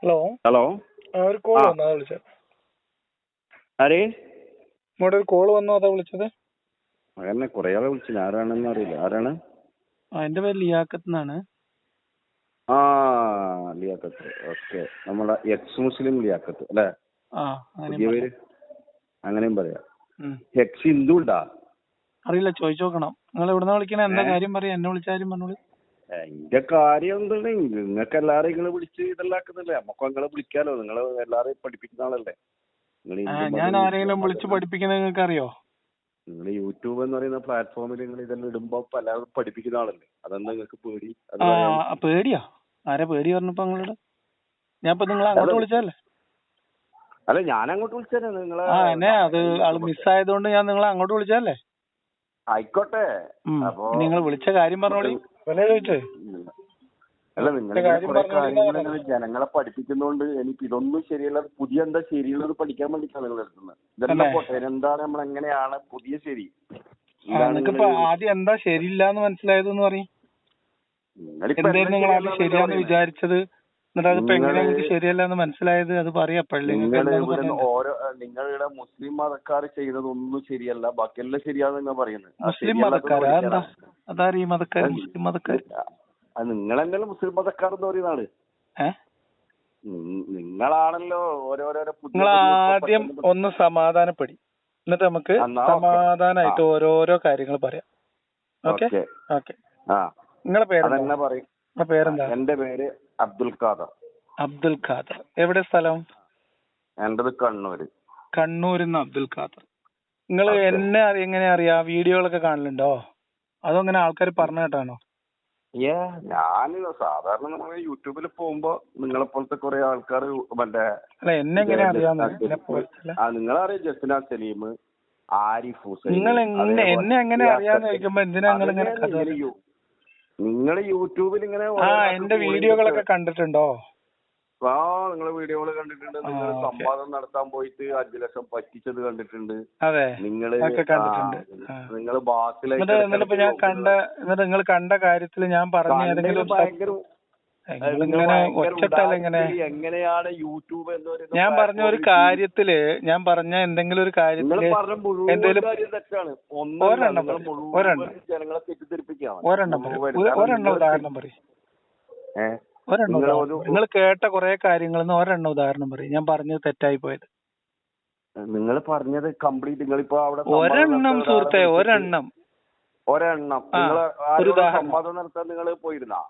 Hello hello ഒരു call വന്നു, അതാ വിളിച്ചത്. ആരേ? ഇങ്ങോട്ട് ഒരു കോൾ വന്നു, അതാ വിളിച്ചത്. അങ്ങനെ കുറെ ആളെ വിളിച്ചു, ആരാണെന്ന് അറിയില്ല. ആരാണ്? എന്റെ പേര് ലിയാഖത്ത് എന്നാണ്. ആ, ലിയാഖത്ത്. ഓക്കെ, നമ്മളെ എക്സ് മുസ്ലിം ലിയാഖത്ത് അല്ലെ? പുതിയ പേര് അങ്ങനെയും പറയാം. എക്സ് ഹിന്ദു ഉണ്ടാ? അറിയില്ല, ചോദിച്ചു നോക്കണം. നിങ്ങൾ എവിടുന്ന വിളിക്കണേ? എന്താ കാര്യം പറയാ? എന്നെ വിളിച്ചാലും പറഞ്ഞോളൂ. എന്റെ കാര്യം എന്തുണ്ടെങ്കിൽ നിങ്ങൾക്ക് എല്ലാരെയും നിങ്ങള് വിളിച്ച് ഇതെല്ലാക്കുന്നില്ലേ? നമുക്ക് നിങ്ങളെ വിളിക്കാലോ, നിങ്ങള് എല്ലാരെയും പഠിപ്പിക്കുന്ന ആളല്ലേ. ഞാൻ ആരെങ്കിലും വിളിച്ച് പഠിപ്പിക്കുന്നത് നിങ്ങൾക്ക് അറിയോ? നിങ്ങൾ യൂട്യൂബ് എന്ന് പറയുന്ന പ്ലാറ്റ്ഫോമിൽ നിങ്ങൾ ഇതെല്ലാം ഇടുമ്പോ പലരും പഠിപ്പിക്കുന്ന ആളല്ലേ. അതെന്താ നിങ്ങൾക്ക് പേടി? പേടിയാ? ആരാ പേടി പറഞ്ഞപ്പോ നിങ്ങളോട്? ഞാൻ ഇപ്പൊ നിങ്ങളെ അങ്ങോട്ട് വിളിച്ചല്ലേ? അല്ല, ഞാൻ അങ്ങോട്ട് വിളിച്ചല്ലേ നിങ്ങളെ. എന്നെ അത് ആള് മിസ്സായതുകൊണ്ട് ഞാൻ നിങ്ങളെ അങ്ങോട്ട് വിളിച്ചല്ലേ. ആയിക്കോട്ടെ. അപ്പൊ നിങ്ങൾ വിളിച്ച കാര്യം പറഞ്ഞോളി. അല്ല, നിങ്ങളെ കാര്യങ്ങൾ ജനങ്ങളെ പഠിപ്പിക്കുന്നോണ്ട് എനിക്ക് ഇതൊന്നും ശരിയല്ല, പുതിയ എന്താ ശരിയുള്ളത് പഠിക്കാൻ വേണ്ടിട്ടാണ് നിങ്ങൾ എടുക്കുന്നത്. ഇതെല്ലാം പോട്ടെ, എന്താണ് നമ്മൾ എങ്ങനെയാണ് പുതിയ ശരി? ആദ്യം എന്താ ശരിയില്ല എന്ന് മനസ്സിലായതെന്ന് പറയും. എന്തായിരുന്നു നിങ്ങൾ ആദ്യം ശരിയാന്ന് വിചാരിച്ചത്? എന്നിട്ട് അതിപ്പോ എങ്ങനെയാ നിങ്ങൾക്ക് ശരിയല്ല എന്ന് മനസ്സിലായത്? അത് പറയാ. നിങ്ങളുടെ മുസ്ലിം മതക്കാർ ചെയ്യുന്നതൊന്നും ശരിയല്ല, ബാക്കിയെല്ലാം ശരിയാന്ന് നിങ്ങൾ പറയുന്നത്. മുസ്ലിം മതക്കാരാ? എന്താ അതാരീ മതക്കാർ? മുസ്ലിം മതക്കാർ നിങ്ങളെന്നല്ലോ മുസ്ലിം മതക്കാർ എന്ന് പറയുന്നതാണ്. നിങ്ങളാണല്ലോ ഓരോരോ. നിങ്ങൾ ആദ്യം ഒന്ന് സമാധാനപ്പെടി, എന്നിട്ട് നമുക്ക് സമാധാനമായിട്ട് ഓരോരോ കാര്യങ്ങൾ പറയാം. Okay okay. നിങ്ങളെ പേരെന്താ? എന്റെ പേര് അബ്ദുൽ ഖാദർ. അബ്ദുൽ ഖാദർ. എവിടെ സ്ഥലം? എന്റേത് കണ്ണൂര്. കണ്ണൂരിന്ന് അബ്ദുൽ ഖാദർ. നിങ്ങൾ എന്നെ എങ്ങനെ അറിയാ? വീഡിയോകളൊക്കെ കാണലുണ്ടോ? അതോ അങ്ങനെ ആൾക്കാർ പറഞ്ഞു കേട്ടാണോ? ഞാൻ സാധാരണ നമ്മൾ യൂട്യൂബിൽ പോകുമ്പോ നിങ്ങളെ പോലത്തെ കുറെ ആൾക്കാർ മറ്റേ നിങ്ങളറിയാം, ജസ്ന സലീം, ആരിഫ് ഹുസൈൻ. എന്നെ എങ്ങനെ അറിയാന്ന് ചോദിക്കുമ്പോ എന്തിനാ നിങ്ങൾ യൂട്യൂബിൽ ഇങ്ങനെ എന്റെ വീഡിയോകളൊക്കെ കണ്ടിട്ടുണ്ടോ? നിങ്ങളെ വീഡിയോകൾ കണ്ടിട്ടുണ്ട്. നിങ്ങൾ സംവാദം നടത്താൻ പോയിട്ട് 5 ലക്ഷം പറ്റിച്ചത് കണ്ടിട്ടുണ്ട്. നിങ്ങൾ ബാസിലായിട്ട് നിങ്ങൾ കണ്ട കാര്യത്തിൽ ഞാൻ പറഞ്ഞ ഏതെങ്കിലും എങ്ങനെയാണ് യൂട്യൂബ് എന്ന് പറയുന്നത്? ഞാൻ പറഞ്ഞ ഒരു കാര്യത്തില്, ഞാൻ പറഞ്ഞ എന്തെങ്കിലും ഒരു കാര്യത്തില് തെറ്റാണ്. ജനങ്ങളെ തെറ്റിദ്ധരിപ്പിക്കുകയാണ്. ഒരെണ്ണം ഉദാഹരണം പറയും. നിങ്ങൾ കേട്ട കുറെ കാര്യങ്ങൾ ഒരെണ്ണം ഉദാഹരണം പറയും. ഞാൻ പറഞ്ഞത് തെറ്റായി പോയത്. നിങ്ങൾ പറഞ്ഞത് കംപ്ലീറ്റ് നിങ്ങളിപ്പോ അവിടെ ഒരെണ്ണം സുഹൃത്തെ, ഒരെണ്ണം. സംവാദം നടത്താൻ നിങ്ങൾ പോയിരുന്നാ?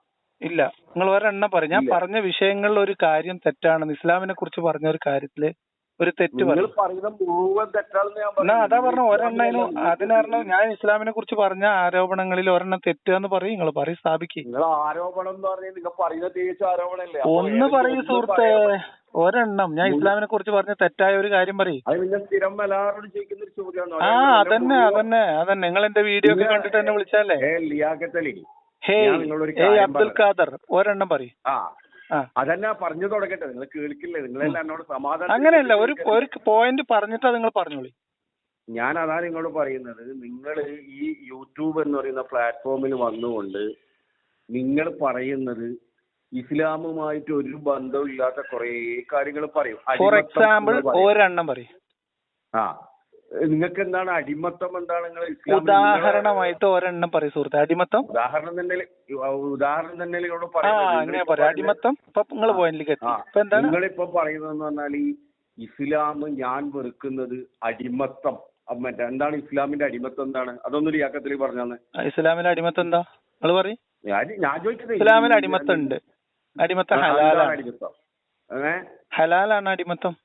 ഇല്ല, നിങ്ങൾ ഒരെണ്ണം പറയും. ഞാൻ പറഞ്ഞ വിഷയങ്ങളിൽ ഒരു കാര്യം തെറ്റാണെന്ന്, ഇസ്ലാമിനെ കുറിച്ച് പറഞ്ഞ ഒരു കാര്യത്തില് ഒരു തെറ്റ് പറയും. അതാ പറഞ്ഞ ഒരെണ്ണം. അതിനറിഞ്ഞ ഞാൻ ഇസ്ലാമിനെ കുറിച്ച് പറഞ്ഞ ആരോപണങ്ങളിൽ ഒരെണ്ണം തെറ്റാന്ന് പറയും. നിങ്ങൾ പറയും, സ്ഥാപിക്കും. ഒന്ന് പറയൂ സുഹൃത്തെ, ഒരെണ്ണം. ഞാൻ ഇസ്ലാമിനെ കുറിച്ച് പറഞ്ഞ തെറ്റായ ഒരു കാര്യം പറയും. അതന്നെ. നിങ്ങൾ എന്റെ വീഡിയോ ഒക്കെ കണ്ടിട്ട് എന്നെ വിളിച്ചല്ലേ? അബ്ദുൽ ഖാദർ, ഒരെണ്ണം പറയും. അതല്ല പറഞ്ഞു തുടങ്ങട്ടെ, നിങ്ങൾ കേൾക്കില്ലേ? നിങ്ങളെല്ലാം എന്നോട് സമാധാനം. അങ്ങനെയല്ല, ഒരു പോയിന്റ് പറഞ്ഞിട്ട് നിങ്ങൾ പറഞ്ഞോളി. ഞാൻ അതാ നിങ്ങളോട് പറയുന്നത്. നിങ്ങൾ ഈ യൂട്യൂബ് എന്ന് പറയുന്ന പ്ലാറ്റ്ഫോമിൽ വന്നുകൊണ്ട് നിങ്ങൾ പറയുന്നത് ഇസ്ലാമുമായിട്ട് ഒരു ബന്ധവും ഇല്ലാത്ത കുറെ കാര്യങ്ങൾ പറയും. ഫോർ എക്സാമ്പിൾ ഒരെണ്ണം പറയും. നിങ്ങൾക്ക് എന്താണ് അടിമത്തം? എന്താണ് നിങ്ങൾ ഉദാഹരണമായിട്ട് ഒരെണ്ണം പറയും സുഹൃത്തെ. അടിമത്തം ഉദാഹരണം തന്നെ അടിമത്തം. നിങ്ങൾ പോയിന്റിലേക്ക് എത്തി. നിങ്ങളിപ്പോ പറയുന്നതെന്ന് പറഞ്ഞാൽ ഈ ഇസ്ലാം ഞാൻ വെറുക്കുന്നത് അടിമത്തം. മറ്റേ എന്താണ് ഇസ്ലാമിന്റെ അടിമത്തം എന്താണ്? അതൊന്നും ലിയാഖത്തിൽ പറഞ്ഞാന്ന്. ഇസ്ലാമിന്റെ അടിമത്തം എന്താ നിങ്ങൾ പറയും? ഞാൻ ചോദിച്ചത് ഇസ്ലാമിൽ അടിമത്തം ഉണ്ട്. അടിമത്തം ഹലാലാണ്. ഹലാലാണ് അടിമത്തം.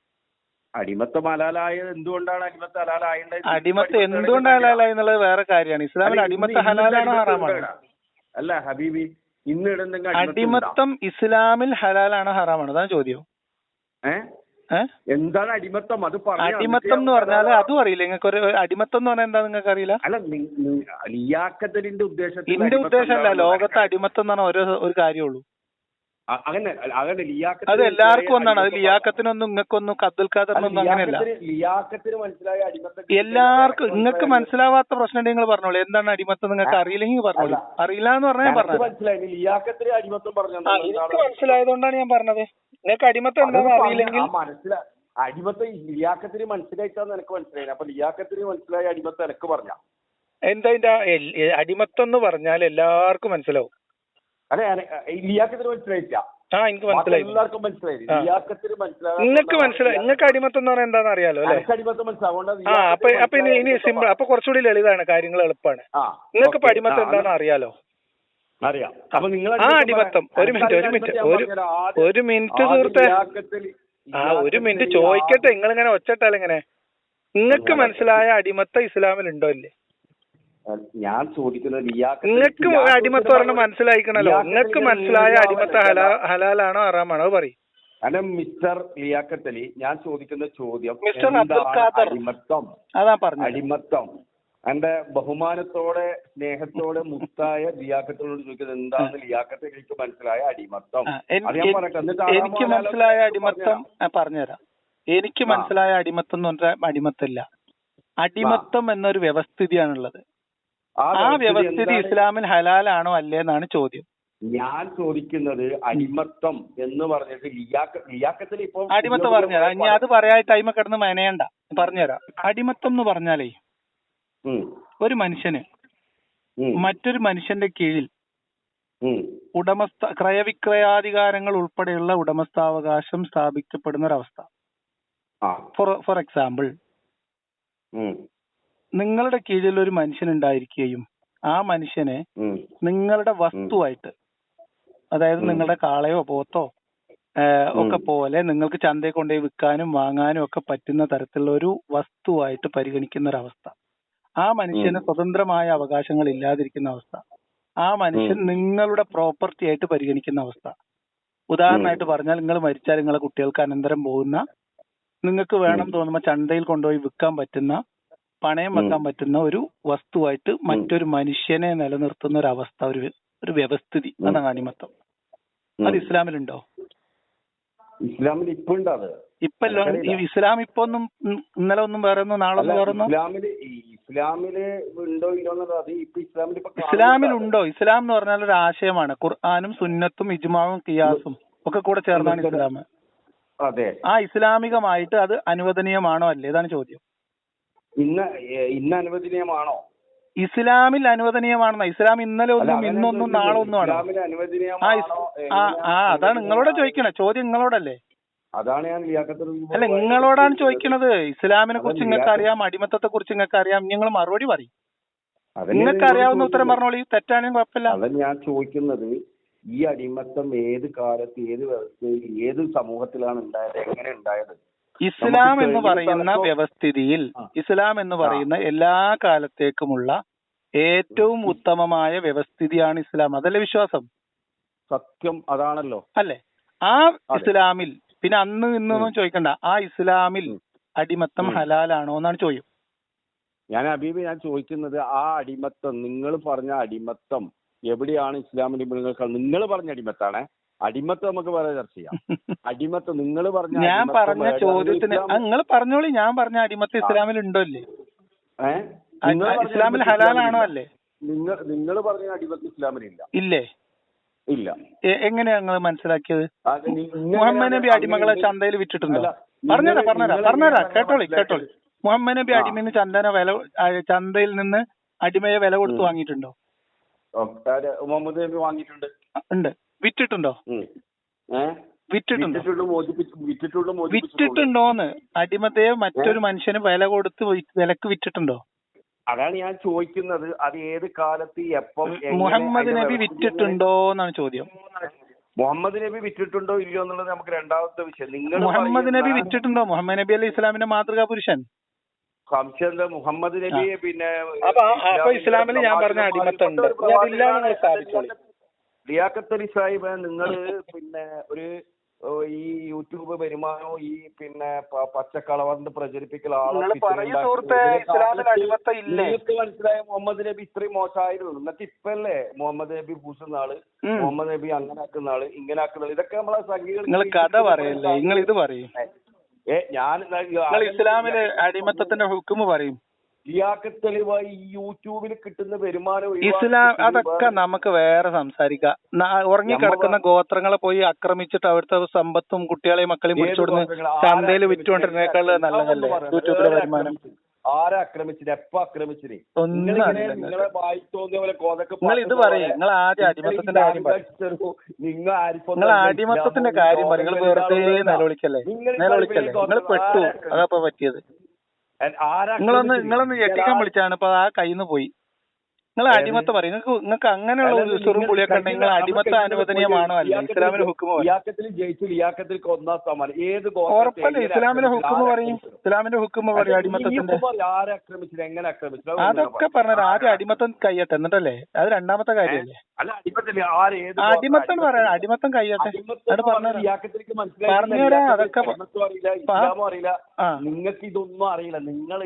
അടിമത്തം ഹലാലായത് എന്തുകൊണ്ടാണ്? അടിമത്തം ഹലാലായത് അടിമത്തം എന്തുകൊണ്ട് ഹലാലായി എന്നുള്ളത് വേറെ കാര്യമാണ്. ഇസ്ലാമിൽ അടിമത്തം ഹലാലാണോ ഹറാമാണോ? അല്ല ഹബീബി, ഇന്ന് ഇടുന്നെങ്കിൽ അടിമത്തം ഇസ്ലാമിൽ ഹലാലാണോ ഹറാമാണോ? അതാണ് ചോദ്യം. എന്താണ് അടിമത്തം? അത് അടിമത്തം എന്ന് പറഞ്ഞാൽ അതും അറിയില്ല നിങ്ങൾക്ക്? ഒരു അടിമത്തം എന്ന് പറഞ്ഞാൽ എന്താ നിങ്ങൾക്ക് അറിയില്ല? അല്ല, ലിയാഖത്തിന്റെ ഉദ്ദേശം എന്റെ ഉദ്ദേശമല്ല. ലോകത്തെ അടിമത്തം എന്ന് പറഞ്ഞാൽ ഒരു കാര്യമുള്ളൂ. അത് എല്ലാവർക്കും ഒന്നാണ്. അത് ലിയാഖത്തിനൊന്നും നിങ്ങൾക്കൊന്നും അബ്ദുൽ ഖാദറിനൊന്നും അങ്ങനെയല്ല. എല്ലാവർക്കും നിങ്ങൾക്ക് മനസ്സിലാവാത്ത പ്രശ്നം നിങ്ങൾ പറഞ്ഞോളൂ. എന്താണ് അടിമത്തം നിങ്ങൾക്ക് അറിയില്ലെങ്കിൽ പറഞ്ഞോളൂ. അറിയില്ല എന്ന് പറഞ്ഞാൽ ഞാൻ പറഞ്ഞത്. എനിക്ക് മനസ്സിലായതുകൊണ്ടാണ് ഞാൻ പറഞ്ഞത്. നിങ്ങൾക്ക് അടിമത്തം എന്താണെന്ന് അറിയില്ലെങ്കിൽ അടിമത്തം ലിയാക്കത്തിന് മനസ്സിലായിട്ടാന്ന് എനിക്ക് മനസ്സിലായി. അപ്പൊ ലിയാക്കത്തിന് മനസ്സിലായ അടിമത്തം എനിക്ക് പറഞ്ഞ എന്താ അടിമത്തം എന്ന് പറഞ്ഞാൽ എല്ലാവർക്കും മനസ്സിലാവും. അതെ, ലിയാക്കത്തിന് മനസ്സിലായില്ല. ആ, എനിക്ക് മനസ്സിലായി. എല്ലാവർക്കും മനസ്സിലായി. ലിയാക്കത്തിന് മനസ്സിലായി. നിങ്ങൾക്ക് മനസ്സിലായി. നിങ്ങൾക്ക് അടിമത്തം എന്ന് പറഞ്ഞാൽ എന്താണെന്ന് അറിയാലോ അല്ലെ? അടിമത്തം മനസ്സിലാവും. അപ്പൊ ഇനി സിമ്പിൾ, അപ്പൊ കുറച്ചുകൂടി ലളിതാണ്, കാര്യങ്ങൾ എളുപ്പമാണ്. നിങ്ങൾക്ക് ഇപ്പൊ അടിമത്തം എന്താണെന്ന് അറിയാലോ? അറിയാം. അപ്പൊ നിങ്ങൾ അടിമത്തം ഒരു മിനിറ്റ് സുഹൃത്തെ, ഒരു മിനിറ്റ് ചോദിക്കട്ടെ. നിങ്ങൾ ഇങ്ങനെ ഒച്ചട്ടാലിങ്ങനെ. നിങ്ങൾക്ക് മനസ്സിലായ അടിമത്തം ഇസ്ലാമിൽ ഉണ്ടോ ഇല്ലേ? ഞാൻ ചോദിക്കുന്നത് നിങ്ങൾക്ക് അടിമത്തം പറഞ്ഞാൽ മനസ്സിലായിക്കണല്ലോ. നിങ്ങൾക്ക് മനസ്സിലായ അടിമത്തം ഹലാലാണോ ഹറാമാണോ പറയും. അല്ല മിസ്റ്റർ ലിയാഖത്തലി, ഞാൻ ചോദിക്കുന്ന ചോദ്യം മിസ്റ്റർ അബ്ദുൽ ഖാദർ, അതാ പറഞ്ഞു. അടിമത്തം എന്റെ ബഹുമാനത്തോടെ സ്നേഹത്തോടെ മുത്തായ ലിയാഖത്തോട് ചോദിക്കുന്നത് എന്താണ് ലിയാഖത്തലിക്ക് മനസ്സിലായ അടിമത്തം? എനിക്ക് മനസ്സിലായ അടിമത്തം പറഞ്ഞുതരാം. എനിക്ക് മനസ്സിലായ അടിമത്തം എന്ന് പറഞ്ഞാൽ അടിമത്തല്ല, അടിമത്തം എന്നൊരു വ്യവസ്ഥിതിയാണുള്ളത്. ആ വ്യവസ്ഥിതി ഇസ്ലാമിൽ ഹലാലാണോ അല്ലേ എന്നാണ് ചോദ്യം. ഞാൻ ചോദിക്കുന്നത് അടിമത്തം എന്ന് പറഞ്ഞിട്ട് ലിയാഖത്തിൽ ഇപ്പൊ അടിമത്തം പറഞ്ഞുതരാം. ഇനി അത് പറയാൻ ടൈം കിടന്ന് മെനയണ്ട, പറഞ്ഞുതരാം. അടിമത്തം എന്ന് പറഞ്ഞാലേ ഒരു മനുഷ്യന് മറ്റൊരു മനുഷ്യന്റെ കീഴിൽ ക്രയവിക്രയാധികാരങ്ങൾ ഉൾപ്പെടെയുള്ള ഉടമസ്ഥാവകാശം സ്ഥാപിക്കപ്പെടുന്ന ഒരവസ്ഥ. ഫോർ എക്സാമ്പിൾ, നിങ്ങളുടെ കീഴിൽ ഒരു മനുഷ്യൻ ഉണ്ടായിരിക്കുകയും ആ മനുഷ്യനെ നിങ്ങളുടെ വസ്തുവായിട്ട്, അതായത് നിങ്ങളുടെ കാളയോ പോത്തോ ഒക്കെ പോലെ നിങ്ങൾക്ക് ചന്തയിൽ കൊണ്ടുപോയി വിൽക്കാനും വാങ്ങാനും ഒക്കെ പറ്റുന്ന തരത്തിലുള്ള ഒരു വസ്തുവായിട്ട് പരിഗണിക്കുന്ന ഒരവസ്ഥ. ആ മനുഷ്യന് സ്വതന്ത്രമായ അവകാശങ്ങൾ ഇല്ലാതിരിക്കുന്ന അവസ്ഥ. ആ മനുഷ്യൻ നിങ്ങളുടെ പ്രോപ്പർട്ടി ആയിട്ട് പരിഗണിക്കുന്ന അവസ്ഥ. ഉദാഹരണമായിട്ട് പറഞ്ഞാൽ, നിങ്ങൾ മരിച്ചാൽ നിങ്ങളെ കുട്ടികൾക്ക് അനന്തരം പോകുന്ന, നിങ്ങൾക്ക് വേണം തോന്നുമ്പോൾ ചന്തയിൽ കൊണ്ടുപോയി വിൽക്കാൻ പറ്റുന്ന, പണയം വെക്കാൻ പറ്റുന്ന ഒരു വസ്തുവായിട്ട് മറ്റൊരു മനുഷ്യനെ നിലനിർത്തുന്ന ഒരു അവസ്ഥ, ഒരു വ്യവസ്ഥിതി. അതാണ് അടിമത്തം. അത് ഇസ്ലാമിലുണ്ടോ? ഇസ്ലാമിൽ ഇപ്പൊ ഇപ്പൊ ഇസ്ലാം ഇപ്പൊ ഒന്നും ഇന്നലെ ഒന്നും വേറെ ഒന്നും നാളെ ഒന്നും വേറെ ഒന്നും ഇസ്ലാമിലുണ്ടോ? ഇസ്ലാം എന്ന് പറഞ്ഞാൽ ഒരു ആശയമാണ്. ഖുർആനും സുന്നത്തും ഇജ്മാവും ഖിയാസും ഒക്കെ കൂടെ ചേർന്നാണ് ഇസ്ലാം. ആ ഇസ്ലാമികമായിട്ട് അത് അനുവദനീയമാണോ അല്ലേ? ഇതാണ് ചോദ്യം. ഇന്ന് അനുവദനീയമാണോ? ഇസ്ലാമിൽ അനുവദനീയമാണെന്ന. ഇസ്ലാം ഇന്നലെ ഒന്നും ഇന്നൊന്നും നാളെ ഒന്നും ആണോ? അതാണ് നിങ്ങളോട് ചോദിക്കണേ. ചോദ്യം നിങ്ങളോടല്ലേ? അതാണ് ഞാൻ അല്ല, നിങ്ങളോടാണ് ചോദിക്കണത്. ഇസ്ലാമിനെ കുറിച്ച് നിങ്ങൾക്ക് അറിയാം, അടിമത്തത്തെ കുറിച്ച് നിങ്ങൾക്ക് അറിയാം, നിങ്ങൾ മറുപടി പറയും. നിങ്ങൾക്ക് അറിയാവുന്ന ഉത്തരം പറഞ്ഞോളൂ, തെറ്റാണെങ്കിൽ കുഴപ്പമില്ല. അതല്ല ഞാൻ ചോദിക്കുന്നത്, ഈ അടിമത്തം ഏത് കാലത്ത്, ഏത് വ്യവസ്ഥയിൽ, ഏത് സമൂഹത്തിലാണ് ഉണ്ടായത്, എങ്ങനെ ഉണ്ടായത്? ഇസ്ലാം എന്ന് പറയുന്ന വ്യവസ്ഥിതിയിൽ, ഇസ്ലാം എന്ന് പറയുന്ന എല്ലാ കാലത്തേക്കുമുള്ള ഏറ്റവും ഉത്തമമായ വ്യവസ്ഥിതിയാണ് ഇസ്ലാം. അതല്ലേ വിശ്വാസം? സത്യം അതാണല്ലോ. അല്ലേ? ആ ഇസ്ലാമിൽ, പിന്നെ അന്ന് ഇന്നൊന്നും ചോദിക്കണ്ട, ആ ഇസ്ലാമിൽ അടിമത്തം ഹലാലാണോ എന്നാണ് ചോദ്യം. ഞാൻ ചോദിക്കുന്നത്, ആ അടിമത്തം, നിങ്ങൾ പറഞ്ഞ അടിമത്തം എവിടെയാണ് ഇസ്ലാമിൽ? നിങ്ങൾ പറഞ്ഞ അടിമത്താണ്. അടിമത്തം നമുക്ക് വേറെ ചർച്ച ചെയ്യാം. അടിമത്തം നിങ്ങൾ പറഞ്ഞ, ഞാൻ പറഞ്ഞ ചോദ്യത്തിന് നിങ്ങൾ പറഞ്ഞോളി. ഞാൻ പറഞ്ഞ അടിമത്തം ഇസ്ലാമിൽ ഉണ്ടോ അല്ലേ? ഇസ്ലാമിൽ ഹലാലാണോ അല്ലേ? നിങ്ങൾ പറഞ്ഞ അടിമത്തം ഇസ്ലാമിലില്ല. ഇല്ലേ? ഇല്ല. എങ്ങനെയാ നിങ്ങൾ മനസ്സിലാക്കിയത്? മുഹമ്മദ് നബി അടിമകളെ ചന്തയിൽ വിറ്റിട്ടുണ്ടോ? പറഞ്ഞുതരാ കേട്ടോളി. മുഹമ്മദ് നബി അടിമയിൽ ചന്തയിൽ നിന്ന് അടിമയെ വില കൊടുത്ത് വാങ്ങിയിട്ടുണ്ടോ? മുഹമ്മദ് നബി വാങ്ങിയിട്ടുണ്ട്. ഉണ്ട്. വിറ്റിട്ടുണ്ടോ? വിറ്റിട്ടുണ്ടോന്ന്? അടിമതയെ മറ്റൊരു മനുഷ്യന് വിലക്ക് വിറ്റിട്ടുണ്ടോ? അതാണ് ഞാൻ ചോദിക്കുന്നത്. അത് ഏത് കാലത്ത്, എപ്പം? മുഹമ്മദ് നബി വിറ്റിട്ടുണ്ടോ എന്നാണ് ചോദ്യം. മുഹമ്മദ് നബി വിറ്റിട്ടുണ്ടോ ഇല്ലയോ എന്നുള്ളത് നമുക്ക് രണ്ടാമത്തെ വിഷയം. നിങ്ങൾ മുഹമ്മദ് നബി വിറ്റിട്ടുണ്ടോ? മുഹമ്മദ് നബി അല്ലേ ഇസ്ലാമിന്റെ മാതൃകാ പുരുഷൻ. സംശയം മുഹമ്മദ് നബി പിന്നെ ഇസ്ലാമിൽ ഞാൻ പറഞ്ഞ അടിമത്തം ഉണ്ട്. ലിയാഖത്തലി സാഹിബ്, നിങ്ങൾ പിന്നെ ഒരു ഈ യൂട്യൂബ് വരുമാനോ ഈ പിന്നെ പച്ചക്കളവറിന്റെ പ്രചരിപ്പിക്കൽ മനസ്സിലായ മുഹമ്മദ് നബി ഇത്രയും മോശമായിരുന്നു. എന്നിട്ട് ഇപ്പല്ലേ മുഹമ്മദ് നബി പൂശുന്ന ആള്, മുഹമ്മദ് നബി അങ്ങനെ ആക്കുന്ന ആള്, ഇങ്ങനെ ആക്കുന്ന ആള്, ഇതൊക്കെ നമ്മളെ സംഖ്യകൾ കഥ പറയല്ലേ. നിങ്ങൾ ഇത് പറയും. ഞാൻ ഇസ്ലാമിലെ അടിമത്തത്തിന്റെ ഹുക്കുമ് പറയും. ലിയാഖത്ത് അലി ഭായ് ഈ യൂട്യൂബിൽ കിട്ടുന്ന വരുമാനം ഇസ്ലാം അതൊക്കെ നമുക്ക് വേറെ സംസാരിക്കാം. ഉറങ്ങിക്കിടക്കുന്ന ഗോത്രങ്ങളെ പോയി ആക്രമിച്ചിട്ട് അവിടുത്തെ സമ്പത്തും കുട്ടികളെയും മക്കളെയും പിടിച്ചോടുന്ന് ചന്തയിൽ വിറ്റുകൊണ്ടിരുന്നേക്കാൾ നല്ലതല്ലേ യൂട്യൂബിലെ വരുമാനം? ആരെ ആക്രമിച്ചിട്ട് എപ്പോ ആക്രമിച്ചിട്ട്? നിങ്ങളെ വായി തോന്നിയ പോലെ നിങ്ങൾ ഇത് പറയും. നിങ്ങൾ ആദ്യം അടിമത്തത്തിന്റെ കാര്യം പറയും. നിങ്ങൾ അടിമത്തത്തിന്റെ കാര്യം പറയും. നിങ്ങൾ വെറുതെ നിലവിളിക്കല്ലേ നിങ്ങൾ പെട്ടു. അതപ്പോ പറ്റിയത്. നിങ്ങളൊന്ന് ഞെട്ടിക്കാൻ വിളിച്ചാണ് ഇപ്പൊ ആ കയ്യിന്ന് പോയി. നിങ്ങൾ അടിമത്തം പറയും. നിങ്ങൾക്ക് അങ്ങനെയുള്ള ഒരു സുറും പുളിയൊക്കെ ഉണ്ടെങ്കിൽ നിങ്ങൾ അടിമത്തം അനുവദനീയമാണോ അല്ല? ഇസ്ലാമിലെ ഹുക്കുമ ഉറപ്പല്ലേ? ഇസ്ലാമിലെ ഹുക്കുമ പറയും. ഇസ്ലാമിന്റെ ഹുക്കുമ പറയും അടിമത്തത്തിന്റെ. അതൊക്കെ പറഞ്ഞത് ആദ്യം അടിമത്തം കയ്യട്ടെ എന്നിട്ടല്ലേ അത് രണ്ടാമത്തെ കാര്യമല്ലേ? അടിമത്തം പറയാം. അടിമത്തം കയ്യട്ടെ അത് പറഞ്ഞുതരാ. അതൊക്കെ നിങ്ങൾക്ക് ഇതൊന്നും അറിയില്ല. നിങ്ങൾ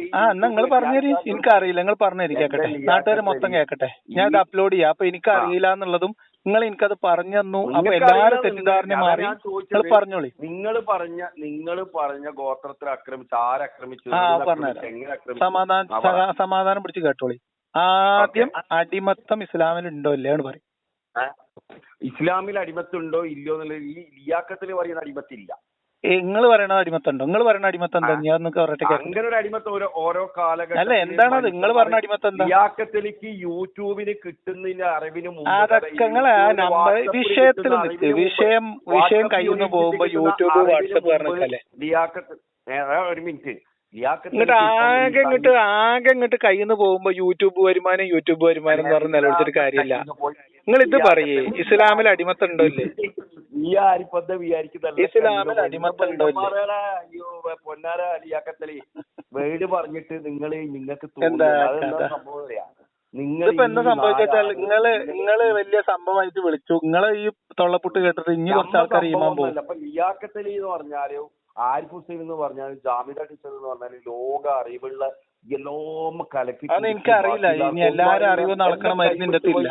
പറഞ്ഞേരി. എനിക്കറിയില്ല. നിങ്ങൾ പറഞ്ഞേരി കേക്കട്ടെ. നാട്ടുകാർ മൊത്തം കേക്കട്ടെ. ഞാൻ ഇത് അപ്ലോഡ് ചെയ്യാം. അപ്പൊ എനിക്ക് അറിയില്ല എന്നുള്ളതും നിങ്ങൾ എനിക്കത് പറഞ്ഞു തന്നു. അപ്പൊ എല്ലാരും തെറ്റിദ്ധാരണ മാറി. നിങ്ങൾ പറഞ്ഞോളി. നിങ്ങൾ പറഞ്ഞ ഗോത്രത്തിൽ ആക്രമിച്ചു ആരക്രമിച്ചു പറഞ്ഞുതരാം. സമാധാനം പിടിച്ച് കേട്ടോളി. ആദ്യം അടിമത്തം ഇസ്ലാമിൽ ഉണ്ടോ ഇല്ലയാണ് പറയും. ഇസ്ലാമിൽ അടിമത്തം ഉണ്ടോ ഇല്ലയോ എന്നുള്ളത് ഈ ലിയാഖത്തിൽ പറയുന്ന അടിമത്തില്ല. നിങ്ങൾ പറയണ അടിമത്തം ഉണ്ടോ? നിങ്ങൾ പറയണ അടിമത്തം എന്താ? ഞാൻ അങ്ങനെ ഒരു അടിമത്തം ഓരോ കാലഘട്ടം അല്ല. എന്താണത് നിങ്ങൾ പറഞ്ഞ അടിമത്തം എന്താ? ലിയാഖത്തിലേക്ക് യൂട്യൂബിന് കിട്ടുന്നതിന്റെ അറിവിന് അതൊക്കെ നിങ്ങൾ വിഷയത്തിൽ നിൽക്ക്. വിഷയം കയ്യിൽ പോകുമ്പോ യൂട്യൂബ് വാട്സപ്പ് പറഞ്ഞല്ലേ ലിയാഖത്ത്. ഒരു മിനിറ്റ്. ഇങ്ങോട്ട് ആകെ ഇങ്ങോട്ട് കയ്യിൽ പോകുമ്പോ യൂട്യൂബ് വരുമാനം എന്ന് പറഞ്ഞ് നിലവിളിച്ചിട്ട് കാര്യമില്ല. നിങ്ങൾ ഇത് പറയേ ഇസ്ലാമിൽ അടിമത്തം ഉണ്ടോ ഇല്ലേ? ഇസ്ലാമിൽ അടിമത്തം ഉണ്ടോ ഇല്ലേ? പൊന്നാര ലിയാഖത്തലി വേട് പറഞ്ഞിട്ട് നിങ്ങൾക്ക് ഇതിപ്പോ എന്താ സംഭവിച്ചാൽ നിങ്ങള് വലിയ സംഭവമായിട്ട് വിളിച്ചു. നിങ്ങള് ഈ തൊള്ളപ്പുട്ട് കേട്ടിട്ട് ഇനി കുറച്ച് ആൾക്കാർ ഈമാൻ പോകും. അപ്പൊ ലിയാഖത്തലി എന്ന് പറഞ്ഞാലും ആരിഫ് ഹുസൈൻ എന്ന് പറഞ്ഞാലും ജാമിദ ടീച്ചർ എന്ന് പറഞ്ഞാലും ലോക അറിവുള്ള എല്ലാം കലക്കി. അത് എനിക്കറിയില്ല. ഇനി എല്ലാരും അറിവ് നടക്കണ മരുന്നിന്റെ ഇല്ല.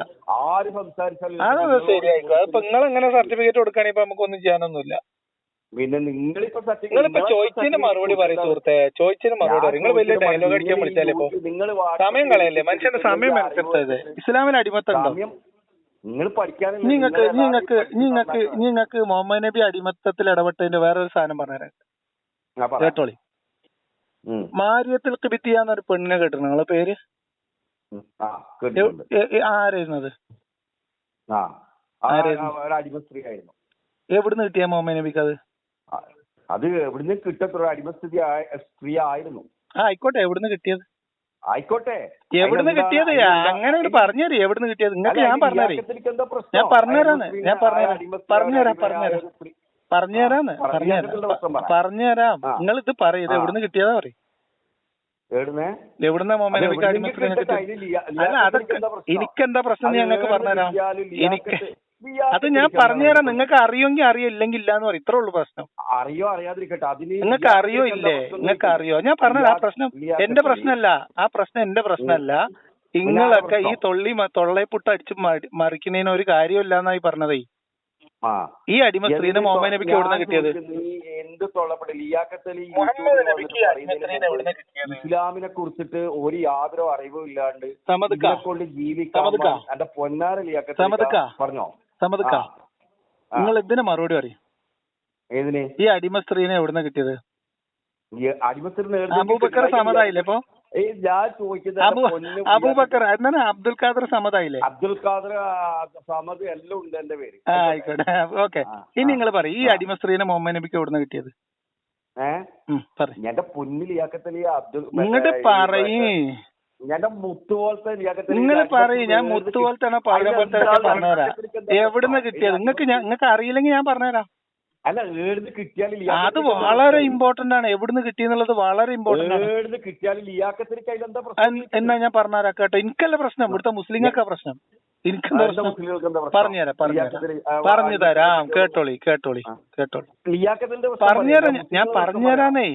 ആര് സംസാരിച്ചാലും അത് ശരിയായിരിക്കും. അതിപ്പോ നിങ്ങൾ എങ്ങനെ സർട്ടിഫിക്കറ്റ് കൊടുക്കുകയാണെങ്കിൽ ഇപ്പൊ നമുക്കൊന്നും ചെയ്യാനൊന്നുമില്ല. പിന്നെ നിങ്ങളിപ്പോ ചോദിച്ചതിന് മറുപടി പറയും സുഹൃത്തെ. ചോദിച്ചതിന് മറുപടി പറയും. നിങ്ങൾ വലിയ ഡയലോഗ് അടിക്കാൻ വിളിച്ചാലേ ഇപ്പൊ സമയം കളയല്ലേ? മനുഷ്യന്റെ സമയം മെനക്കെടുത്തത്. ഇസ്ലാമിൽ അടിമത്തം ഉണ്ടോ? നിങ്ങൾ പഠിക്കാൻ നിങ്ങൾക്ക് മുഹമ്മദ് നബി അടിമത്തത്തിൽ ഇടപെട്ടതിന്റെ വേറൊരു സാധനം പറഞ്ഞുതരാം. കേട്ടോളി. മാരിയത്തുൽ ഖിബ്തിയ എന്നൊരു പെണ്ണിനെ കേട്ടിരുന്നു നിങ്ങളെ പേര്? ആരായിരുന്നത്? എവിടുന്ന് കിട്ടിയ മുഹമ്മദ് നബിക്ക് അത്? അത് എവിടുന്ന് കിട്ടത്ര അടിമ സ്ത്രീ ആയിരുന്നു. ആയിക്കോട്ടെ. എവിടുന്ന് കിട്ടിയത്? ആയിക്കോട്ടെ. എവിടുന്ന് കിട്ടിയത്? അങ്ങനെ പറഞ്ഞുതരും. എവിടുന്ന് കിട്ടിയത് നിങ്ങൾക്ക് ഞാൻ പറഞ്ഞുതരാം. പറഞ്ഞുതരാം. നിങ്ങൾ ഇത് പറയും. എവിടുന്ന് കിട്ടിയതാ പറയും. എവിടുന്ന മുഹമ്മദ് നബിക്ക് അടിമസ്ത്രീ? അല്ല അതൊക്കെ എനിക്കെന്താ പ്രശ്നം ഞങ്ങൾക്ക് പറഞ്ഞുതരാം. അത് ഞാൻ പറഞ്ഞുതരാം. നിങ്ങൾക്ക് അറിയോങ്കിൽ അറിയോ ഇല്ലെങ്കിൽ ഇല്ലാന്ന് പറയും. ഇത്രേ ഉള്ളൂ പ്രശ്നം. നിങ്ങൾക്ക് അറിയോ ഇല്ലേ? നിങ്ങൾക്ക് അറിയോ? ഞാൻ പറഞ്ഞത് ആ പ്രശ്നം എന്റെ പ്രശ്നമല്ല. ആ പ്രശ്നം എന്റെ പ്രശ്നമല്ല. നിങ്ങളൊക്കെ ഈ തൊള്ളയെപ്പുട്ട് അടിച്ച് മറിക്കുന്നതിന് ഒരു കാര്യമില്ല എന്നായി പറഞ്ഞതേ. ഈ അടിമ സ്ത്രീനെ മുഹമ്മദ് നബിക്ക് എവിടുന്ന കിട്ടിയത്? ഇസ്ലാമിനെ കുറിച്ചിട്ട് ഒരു യാതൊരു അറിവും ഇല്ലാണ്ട് കൊണ്ട് ജീവിക്കാൻ പറഞ്ഞോ സമ്മതിക്കാ. നിങ്ങൾ എന്തിനാ മറുപടി പറയും? ഏതിന്? ഈ അടിമ സ്ത്രീനെ എവിടുന്ന കിട്ടിയത്? അബൂബക്കർ സമ്മതായില്ലേ? ഇപ്പൊ ഞാൻ ചോദിക്കുന്നത് അബൂബക്കർ എന്താണ്? അബ്ദുൽ ഖാദർ സമ്മതായില്ലേ? അബ്ദുൽ ഖാദർ സമദ് എല്ലാം ഉണ്ട് എന്റെ പേര്. ആയിക്കോട്ടെ. ഓക്കെ. ഇനി നിങ്ങൾ പറയും ഈ അടിമ സ്ത്രീനെ മുഹമ്മദ് നബിക്ക് എവിടുന്ന കിട്ടിയത്? എന്റെ പൊന്നിലിയാക്കത്തലി അബ്ദുൽ ഇങ്ങോട്ട് പറയേ. എന്റെ മുത്ത് പോലത്തെ നിങ്ങൾ പറയും. ഞാൻ മുത്ത് പോലത്തെ പഴയ പോലത്തെ പറഞ്ഞുതരാം. എവിടുന്ന് കിട്ടിയത്? നിങ്ങൾക്ക് അറിയില്ലെങ്കിൽ ഞാൻ പറഞ്ഞുതരാം. അല്ല ഏടുന്ന് കിട്ടിയാലും അത് വളരെ ഇമ്പോർട്ടന്റ് ആണ്. എവിടുന്ന് കിട്ടിയെന്നുള്ളത് വളരെ ഇമ്പോർട്ടന്റ് ആണ്. ഏടുന്ന് കിട്ടിയാലും ലിയാക്കത്തിന് അതിലെന്താ പ്രശ്നം എന്നാ ഞാൻ പറഞ്ഞുതരാം കേട്ടോ. എനിക്കല്ല പ്രശ്നം. ഇവിടുത്തെ മുസ്ലിങ്ങൾക്കാ പ്രശ്നം. എനിക്കെന്താ പ്രശ്നം? പറഞ്ഞുതരാം. കേട്ടോളി. പറഞ്ഞുതരാം. ഞാൻ പറഞ്ഞുതരാന്നേ.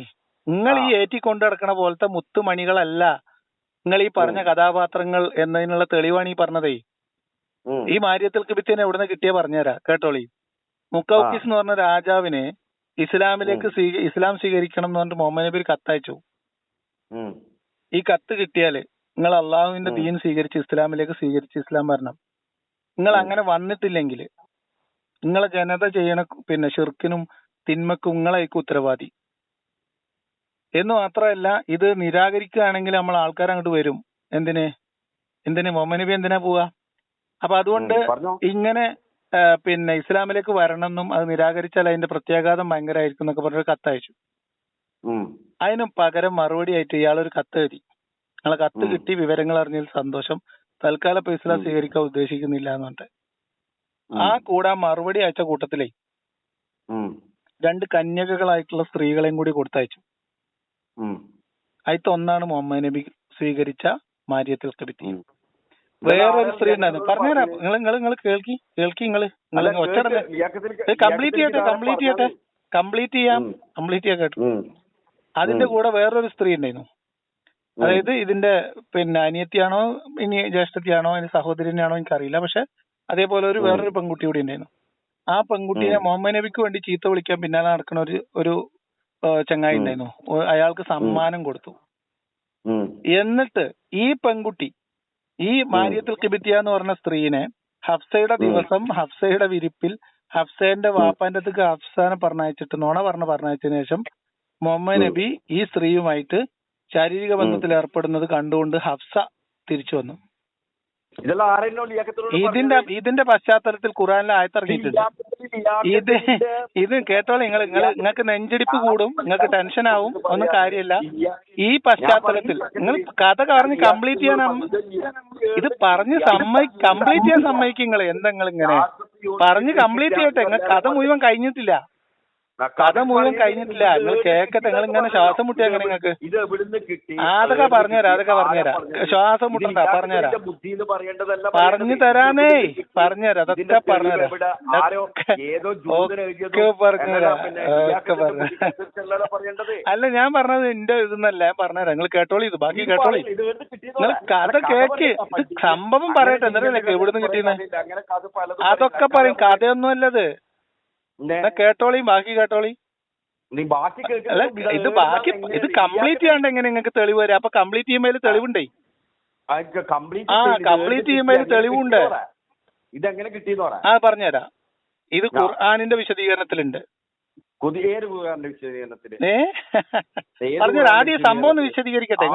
നിങ്ങൾ ഈ ഏറ്റി കൊണ്ടു നടക്കണ പോലത്തെ മുത്തുമണികളല്ല നിങ്ങൾ ഈ പറഞ്ഞ കഥാപാത്രങ്ങൾ എന്നതിനുള്ള തെളിവാണ് ഈ പറഞ്ഞതേ. ഈ മാരിയത്തുൽ ഖിബ്തിയെ എവിടുന്ന് കിട്ടിയ പറഞ്ഞുതരാം. കേട്ടോളി. മുക്കൗക്കിസ് എന്ന് പറഞ്ഞ രാജാവിനെ ഇസ്ലാം സ്വീകരിക്കണം എന്ന് പറഞ്ഞിട്ട് മുഹമ്മദ് നബി കത്തയച്ചു. ഈ കത്ത് കിട്ടിയാല് നിങ്ങൾ അള്ളാഹുവിന്റെ ദീൻ സ്വീകരിച്ച് ഇസ്ലാമിലേക്ക് സ്വീകരിച്ച് ഇസ്ലാം വരണം. നിങ്ങൾ അങ്ങനെ വന്നിട്ടില്ലെങ്കിൽ നിങ്ങളെ ജനത ചെയ്യണ പിന്നെ ഷിർക്കിനും തിന്മക്കും നിങ്ങളായിരിക്കും ഉത്തരവാദി. എന്ന് മാത്രമല്ല, ഇത് നിരാകരിക്കുകയാണെങ്കിൽ നമ്മൾ ആൾക്കാർ അങ്ങോട്ട് വരും. എന്തിന് മുഹമ്മദ് നബി എന്തിനാ പോവാ? അപ്പൊ അതുകൊണ്ട് ഇങ്ങനെ പിന്നെ ഇസ്ലാമിലേക്ക് വരണമെന്നും അത് നിരാകരിച്ചാൽ അതിന്റെ പ്രത്യാഘാതം ഭയങ്കരമായിരിക്കും എന്നൊക്കെ പറഞ്ഞൊരു കത്തയച്ചു. അതിനും പകരം മറുപടി ആയിട്ട് ഇയാളൊരു കത്ത് എഴുതി. നിങ്ങളെ കത്ത് കിട്ടി, വിവരങ്ങൾ അറിഞ്ഞതിൽ സന്തോഷം, തൽക്കാലം ഇപ്പൊ ഇസ്ലാം സ്വീകരിക്കാൻ ഉദ്ദേശിക്കുന്നില്ല എന്ന് പറഞ്ഞിട്ട് ആ കൂടെ മറുപടി അയച്ച കൂട്ടത്തിലേ 2 കന്യകകളായിട്ടുള്ള സ്ത്രീകളെയും കൂടി കൊടുത്തയച്ചു. അതിൽ ഒന്നാണ് മുഹമ്മദ് നബി സ്വീകരിച്ച മാരിയത്തുൽ ഖിബ്തി. വേറൊരു സ്ത്രീ ഉണ്ടായിരുന്നു, പറഞ്ഞുതരാം. നിങ്ങൾ കേൾക്കി നിങ്ങൾ കംപ്ലീറ്റ് ചെയ്യാൻ കേട്ടു. അതിന്റെ കൂടെ വേറൊരു സ്ത്രീ ഉണ്ടായിരുന്നു. അതായത് ഇതിന്റെ പിന്നെ അനിയത്തിയാണോ ഇനി ജ്യേഷ്ഠത്തിയാണോ ഇനി സഹോദരനാണോ എനിക്കറിയില്ല. പക്ഷെ അതേപോലെ വേറൊരു പെൺകുട്ടി കൂടി ഉണ്ടായിരുന്നു. ആ പെൺകുട്ടിയെ മുഹമ്മദ് നബിക്ക് വേണ്ടി ചീത്ത വിളിക്കാൻ പിന്നാലെ നടക്കുന്ന ഒരു ചങ്ങായി ഉണ്ടായിരുന്നു. അയാൾക്ക് സമ്മാനം കൊടുത്തു. എന്നിട്ട് ഈ പെൺകുട്ടി ഈ മാരിയത്തുൽ ഖിബ്തിയ എന്ന് പറഞ്ഞ സ്ത്രീനെ ഹഫ്സയുടെ ദിവസം ഹഫ്സയുടെ വിരിപ്പിൽ ഹഫ്സേന്റെ വാപ്പാന്റെ അടുത്തേക്ക് ഹഫ്സാനെ പറഞ്ഞയച്ചിട്ട് നുണ പറഞ്ഞയച്ചതിനു ശേഷം മുഹമ്മദ് നബി ഈ സ്ത്രീയുമായിട്ട് ശാരീരിക ബന്ധത്തിൽ ഏർപ്പെടുന്നത് കണ്ടുകൊണ്ട് ഹഫ്സ തിരിച്ചു വന്നു. ഇതിന്റെ പശ്ചാത്തലത്തിൽ ഖുർആനിൽ ആയത്തിറങ്ങിയിട്ടുണ്ട്. ഇത് കേട്ടോളെ, നിങ്ങൾക്ക് നെഞ്ചിടിപ്പ് കൂടും, നിങ്ങൾക്ക് ടെൻഷൻ ആവും, ഒന്നും കാര്യമില്ല. ഈ പശ്ചാത്തലത്തിൽ നിങ്ങൾ കഥ പറഞ്ഞ് കംപ്ലീറ്റ് ചെയ്യാൻ ഇത് പറഞ്ഞ് കംപ്ലീറ്റ് ചെയ്യാൻ സമ്മതിക്കും. നിങ്ങൾ എന്താ ഇങ്ങനെ പറഞ്ഞ് കംപ്ലീറ്റ് ചെയ്യട്ടെ. നിങ്ങൾ കഥ മുഴുവൻ കഴിഞ്ഞിട്ടില്ല. നിങ്ങൾ കേക്കട്ടെ. നിങ്ങൾ ഇങ്ങനെ ശ്വാസം മുട്ടിയ എങ്ങനെ നിങ്ങൾക്ക്? അതൊക്കെ പറഞ്ഞുതരാം. ശ്വാസം മുട്ടണ്ട, പറഞ്ഞുതരാം. പറഞ്ഞു തരാനേ പറഞ്ഞുതരാം. അതൊക്കെ പറഞ്ഞുതരാം. അല്ല, ഞാൻ പറഞ്ഞത് എന്റെ ഇതെന്നല്ല, ഞാൻ പറഞ്ഞുതരാം. നിങ്ങൾ കേട്ടോളി, ഇത് ബാക്കി കേട്ടോളി. നിങ്ങൾ കഥ കേക്ക്. ഇത് സംഭവം പറയട്ടെ. എന്നറിയില്ലേ എവിടുന്ന് കിട്ടിയെന്ന്? അതൊക്കെ പറയും. കഥയൊന്നുമല്ലത്. കേട്ടോളി, ബാക്കി കേട്ടോളി. അല്ല, ഇത് കംപ്ലീറ്റ് ചെയ്യാണ്ട് എങ്ങനെ നിങ്ങൾക്ക് തെളിവ് വരാം? അപ്പൊ കംപ്ലീറ്റ് ചെയ്യുമ്പോൾ തെളിവുണ്ടേ. കംപ്ലീറ്റ് ചെയ്യുമ്പോൾ തെളിവുണ്ട്. ഇതെങ്ങനെ കിട്ടിയെന്ന് പറയാം. പറഞ്ഞുതരാം. ഇത് ഖുർആനിന്റെ വിശദീകരണത്തിലുണ്ട്. പറഞ്ഞുതരാം. ആദ്യം സംഭവം ഒന്ന് വിശദീകരിക്കട്ടെ.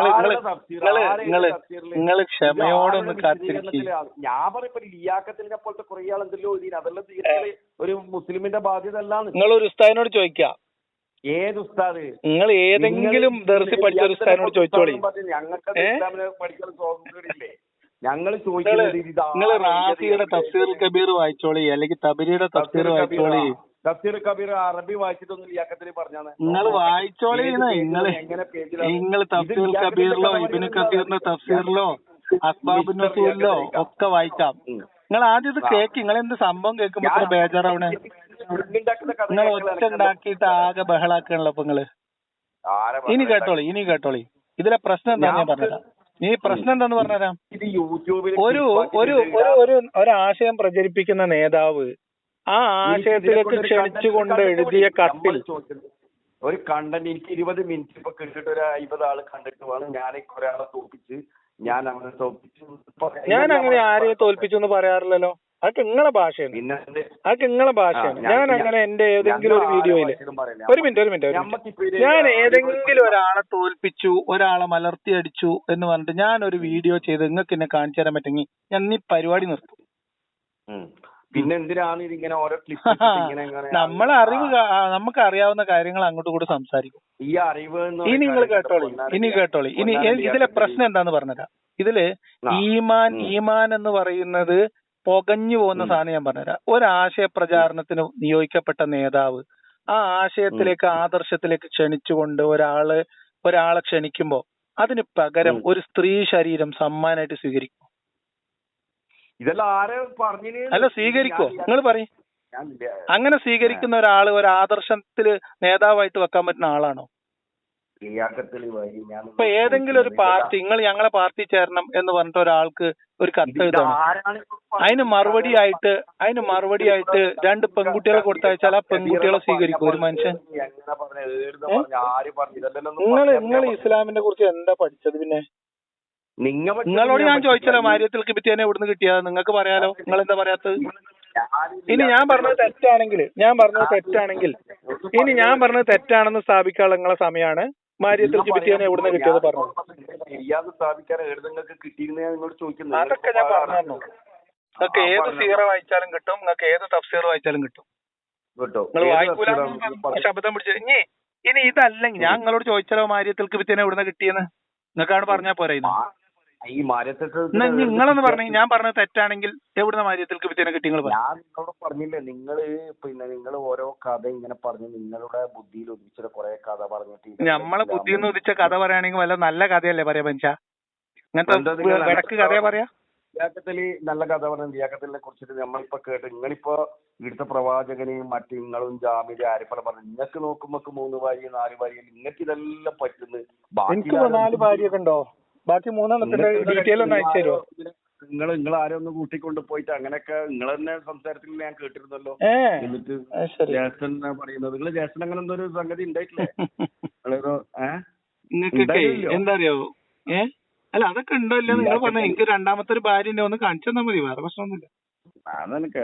നിങ്ങൾ ക്ഷമയോടൊന്ന് കാത്തിരിക്കും. ഞാൻ പറയപ്പോ ലിയാക്കത്തിനെ പോലത്തെ കുറെ ആളെന്തല്ലോ അതെല്ലാം ഒരു മുസ്ലിമിന്റെ ബാധ്യത അല്ലാന്ന്. നിങ്ങൾ ഒരു ഉസ്താദിനോട് ചോദിക്കാം. ഏത് ഉസ്താദ്? നിങ്ങൾ ഏതെങ്കിലും ദർസി പഠിച്ച ഒരു ഉസ്താദിനോട് ചോദിച്ചോളി. ഞങ്ങൾക്ക് പഠിക്കാൻ സ്വാതന്ത്ര്യമില്ലേ? ഞങ്ങൾ ചോദിക്കുന്നത് നിങ്ങൾ റാഫിയുടെ തഫ്സീർ കബീർ വായിച്ചോളി, അല്ലെങ്കിൽ തബരിയുടെ തഫ്സീർ വായിച്ചോളി. തഫ്സീർ കബീർ അറബി വായിച്ചിട്ടൊന്നും ലിയാക്കത്തിന് പറഞ്ഞാണ്. നിങ്ങൾ വായിച്ചോളി. നിങ്ങൾ തഫ്സീർ കബീറിലോ ഇബ്നു കസീറിന്റെ തഫ്സീറിലോ അസ്ബാബുൻ നസൂലിലോ ഒക്കെ വായിക്കാം. നിങ്ങൾ ആദ്യം ഇത് കേക്ക്. നിങ്ങൾ എന്ത് സംഭവം കേൾക്കുമ്പോ ഇത്ര ബേജാറാവണേ? നിങ്ങൾ ഒറ്റ ഉണ്ടാക്കിയിട്ട് ആകെ ബഹളാക്കണല്ലോ ഇപ്പൊ നിങ്ങള്. ഇനി കേട്ടോളി. ഇതിലെ പ്രശ്നം എന്താന്ന് ഞാൻ പറഞ്ഞുതരാം. ഈ പ്രശ്നം എന്താന്ന് പറഞ്ഞുതരാം. ഒരു ആശയം പ്രചരിപ്പിക്കുന്ന നേതാവ് ആ ആശയത്തിലേക്ക് ക്ഷണിച്ചുകൊണ്ട് എഴുതിയ കത്തിൽ ഒരു കണ്ടന്റ് എനിക്ക് 20 മിനിറ്റ് ഇപ്പൊ കിട്ടിട്ട് ഒരു 50 ആള് കണ്ടിട്ട് വേണം ഞാൻ ഒരാളെ തോൽപ്പിച്ച് ഞാൻ അങ്ങനെ ആരെയും തോൽപ്പിച്ചു എന്ന് പറയാറില്ലല്ലോ. അതൊക്കെ നിങ്ങളെ ഭാഷയാണ്. ഞാൻ അങ്ങനെ എന്റെ ഏതെങ്കിലും ഒരു വീഡിയോയില് ഒരു മിനിറ്റ് ഞാൻ ഏതെങ്കിലും ഒരാളെ തോൽപ്പിച്ചു, ഒരാളെ മലർത്തി അടിച്ചു എന്ന് പറഞ്ഞിട്ട് ഞാൻ ഒരു വീഡിയോ ചെയ്ത് നിങ്ങൾക്ക് എന്നെ കാണിച്ചു തരാൻ പറ്റുമെങ്കിൽ ഞാൻ ഈ പരിപാടി നിർത്തും. പിന്നെ എന്തിനാണ് ഇതിങ്ങനെ ഓരോ ക്ലിപ്പ് നമ്മളെ അറിവ് നമുക്ക് അറിയാവുന്ന കാര്യങ്ങൾ അങ്ങോട്ടും കൂടെ സംസാരിക്കും. ഈ അറിവ് ഇനി നിങ്ങൾ കേട്ടോളി. ഇനി ഇതിലെ പ്രശ്നം എന്താന്ന് പറഞ്ഞുതരാം. ഇതില് ഈമാൻ എന്ന് പറയുന്നത് പുകഞ്ഞു പോകുന്ന സാധനം ഞാൻ പറഞ്ഞുതരാം. ഒരാശയ പ്രചാരണത്തിന് നിയോഗിക്കപ്പെട്ട നേതാവ് ആ ആശയത്തിലേക്ക് ആദർശത്തിലേക്ക് ക്ഷണിച്ചുകൊണ്ട് ഒരാളെ ക്ഷണിക്കുമ്പോ അതിന് പകരം ഒരു സ്ത്രീ ശരീരം സമ്മാനമായിട്ട് സ്വീകരിക്കും. ഇതെല്ലാം ആരെ പറഞ്ഞു? അല്ല, സ്വീകരിക്കോ? നിങ്ങൾ പറയും. അങ്ങനെ സ്വീകരിക്കുന്ന ഒരാള് ഒരു ആദർശത്തില് നേതാവായിട്ട് വെക്കാൻ പറ്റുന്ന ആളാണോ? ലിയാഖത്തലി വഴി ഞാൻ ഇപ്പൊ ഏതെങ്കിലും ഒരു പാർട്ടി നിങ്ങൾ ഞങ്ങളെ പാർട്ടി ചേരണം എന്ന് പറഞ്ഞിട്ട് ഒരാൾക്ക് ഒരു കത്ത് എഴുതണം. അതിന് മറുപടിയായിട്ട് 2 പെൺകുട്ടികളെ കൊടുത്തയച്ചാൽ ആ പെൺകുട്ടികളെ സ്വീകരിക്കും ഒരു മനുഷ്യൻ? നിങ്ങൾ ഇസ്ലാമിനെ കുറിച്ച് എന്താ പഠിച്ചത്? പിന്നെ നിങ്ങളോട് ഞാൻ ചോദിച്ചല്ലോ മാര്യത്തിൽ കിബിത്തിനെ എവിടുന്ന് കിട്ടിയത്, നിങ്ങൾക്ക് പറയാലോ, നിങ്ങൾ എന്താ പറയാത്തത്? ഇനി ഞാൻ പറഞ്ഞത് തെറ്റാണെങ്കിൽ തെറ്റാണെന്ന് സ്ഥാപിക്കാനുള്ള നിങ്ങളെ സമയമാണ്. മാര്യത്തിൽ കിബിത്തിനെ എവിടുന്ന് കിട്ടിയത് പറഞ്ഞത് അതൊക്കെ ഞാൻ പറഞ്ഞു. നിങ്ങൾക്ക് ഏത് സീറ വായിച്ചാലും കിട്ടും, നിങ്ങൾക്ക് ഏത് തഫ്സീർ വായിച്ചാലും കിട്ടും. നിങ്ങൾ വായിക്കൂല ശബ്ദം പിടിച്ചത്. ഇനി ഇതല്ലെങ്കിൽ ഞാൻ നിങ്ങളോട് ചോദിച്ചാലോ മാര്യത്തിൽ കിബിത്തിനെ എവിടുന്ന് കിട്ടിയെന്ന് നിങ്ങൾക്കാണ് പറഞ്ഞാൽ പോരാ. നിങ്ങളെന്ന് പറഞ്ഞു ഞാൻ പറഞ്ഞത് തെറ്റാണെങ്കിൽ എവിടുന്ന മാര്യത്തിൽ കിബിത്തിനെ കിട്ടി? നിങ്ങൾ പറഞ്ഞില്ലേ, നിങ്ങൾ ഓരോ കഥ ഇങ്ങനെ പറഞ്ഞു, നിങ്ങളുടെ ബുദ്ധിയിൽ ഉദിച്ച കുറെ കഥ പറഞ്ഞിട്ട് നമ്മളെ ബുദ്ധിയിൽ നിന്ന് ഉദിച്ച കഥ പറയുകയാണെങ്കിൽ വല്ല നല്ല കഥയല്ലേ പറയാ മനുഷ്യ? ഇങ്ങനത്തെ വിടക്ക് കഥയെ പറയാ? ലിയാഖത്തലി നല്ല കഥ പറഞ്ഞു. ലിയാഖത്തലിനെ കുറിച്ചിട്ട് നമ്മളിപ്പോ കേട്ട്, നിങ്ങളിപ്പോ ഇവിടുത്തെ പ്രവാചകനെയും മറ്റു നിങ്ങളും ജാമ്യ ആരിപ്പല പറഞ്ഞു. നിങ്ങൾക്ക് നോക്കുമ്പോ 3 ഭാര്യ 4 ഭാര്യ, നിങ്ങൾക്ക് ഇതെല്ലാം പറ്റുന്നു. എനിക്ക് 4 ഭാര്യയൊക്കെ ഉണ്ടോ? ബാക്കി 3 ഡീറ്റെയിൽ ഒന്ന് അയച്ചു തരുമോ? നിങ്ങൾ ആരോ ഒന്ന് കൂട്ടിക്കൊണ്ട് പോയിട്ട് അങ്ങനെയൊക്കെ നിങ്ങൾ തന്നെ സംസാരത്തിൽ ഞാൻ കേട്ടിരുന്നല്ലോ. എന്നിട്ട് ജ്യേഷ്ഠൻ പറയുന്നത്, നിങ്ങൾ ജ്യേഷ്ഠൻ അങ്ങനെ എന്തോ ഒരു സംഗതി ഉണ്ടായിട്ടില്ലേ? എന്താ അറിയോ? അല്ല അതൊക്കെ ഉണ്ടോ ഇല്ല നിങ്ങൾ പറഞ്ഞ എനിക്ക് 2ാമത്തെ ഒരു ഭാര്യ ഒന്ന് കാണിച്ചു തന്നാ മതി, വേറെ പ്രശ്നമൊന്നുമില്ല.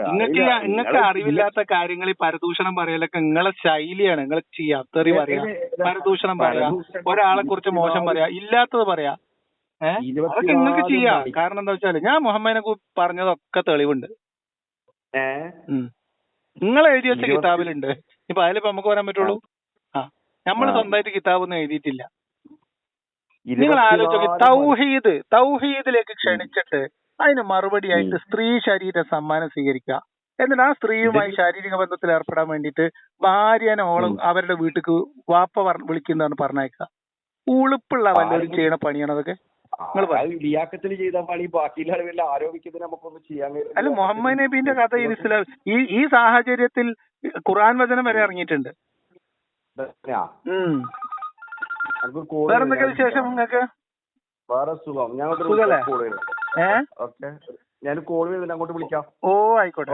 നിങ്ങൾക്ക് അറിവില്ലാത്ത കാര്യങ്ങൾ ഈ പരദൂഷണം പറയലൊക്കെ നിങ്ങളെ ശൈലിയാണ്. നിങ്ങൾ ചെയ്യാ തെറി പറയാ, പരദൂഷണം പറയാ, ഒരാളെ കുറിച്ച് മോശം പറയാ, ഇല്ലാത്തത് പറയാ. അതൊക്കെ നിങ്ങൾക്ക് ചെയ്യാം. കാരണം എന്താ വെച്ചാല് ഞാൻ മുഹമ്മദിനെ കുറിച്ച് പറഞ്ഞതൊക്കെ തെളിവുണ്ട്. നിങ്ങൾ എഴുതി വെച്ച കിതാബിലുണ്ട്. ഇപ്പൊ അതിലിപ്പോ നമുക്ക് പറയാൻ പറ്റുള്ളൂ. നമ്മൾ സ്വന്തമായിട്ട് കിതാബൊന്നും എഴുതിയിട്ടില്ല. നിങ്ങൾ ആലോചിച്ച് തൗഹീദിലേക്ക് ക്ഷണിച്ചിട്ട് അതിന് മറുപടിയായിട്ട് സ്ത്രീ ശരീര സമ്മാനം സ്വീകരിക്കുക, എന്നിട്ട് ആ സ്ത്രീയുമായി ശാരീരിക ബന്ധത്തിൽ ഏർപ്പെടാൻ വേണ്ടിയിട്ട് ഭാര്യനെ അവരുടെ വീട്ടിക്ക് വാപ്പ വിളിക്കുന്നതാണ് പറഞ്ഞേക്കുക. ഉളുപ്പുള്ള വല്ലവരും ചെയ്യണ പണിയാണ് അതൊക്കെ. അല്ല മുഹമ്മദ് നബീന്റെ കഥ ഈ സാഹചര്യത്തിൽ ഖുർആൻ വചനം വരെ ഇറങ്ങിയിട്ടുണ്ട്. വേറെന്തൊക്കെ വിശേഷം നിങ്ങൾക്ക്? സുഖല്ലേ? ഞാൻ കോൾ ചെയ്തിട്ട് അങ്ങോട്ട് വിളിക്കാം. ഓ ആയിക്കോട്ടെ.